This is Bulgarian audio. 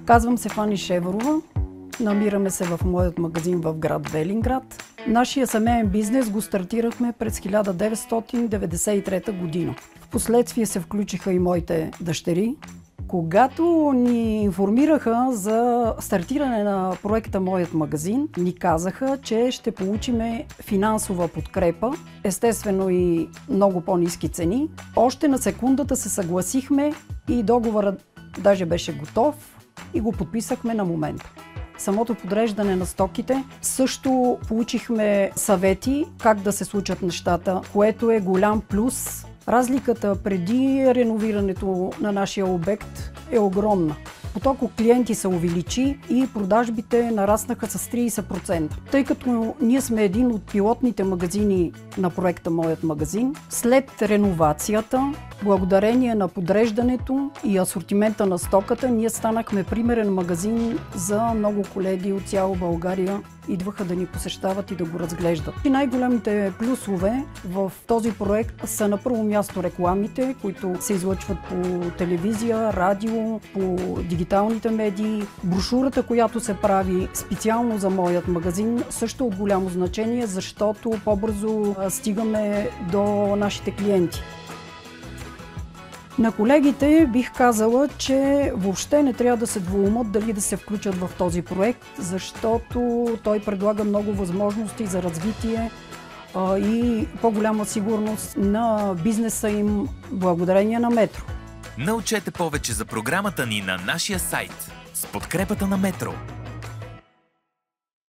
Казвам се Фани Шеварова. Намираме се в моят магазин в град Велинград. Нашия семейен бизнес го стартирахме през 1993 година. Впоследствие се включиха и моите дъщери. Когато ни информираха за стартиране на проекта Моят магазин, ни казаха, че ще получиме финансова подкрепа, естествено и много по-ниски цени. Още на секундата се съгласихме и договорът даже беше готов и го подписахме на момента. Самото подреждане на стоките също получихме съвети как да се случат нещата, което е голям плюс. Разликата преди реновирането на нашия обект е огромна. Поток от клиенти се увеличи и продажбите нараснаха с 30%. Тъй като ние сме един от пилотните магазини на проекта Моят магазин, след реновацията, благодарение на подреждането и асортимента на стоката, ние станахме примерен магазин за много колеги от цяла България. Идваха да ни посещават и да го разглеждат. И най-големите плюсове в този проект са на първо място рекламите, които се излъчват по телевизия, радио, по дигиталните медии. Брошурата, която се прави специално за Моят магазин, също от голямо значение, защото по-бързо стигаме до нашите клиенти. На колегите бих казала, че въобще не трябва да се двоумат дали да се включат в този проект, защото той предлага много възможности за развитие и по-голяма сигурност на бизнеса им благодарение на Метро. Научете повече за програмата ни на нашия сайт с подкрепата на Метро.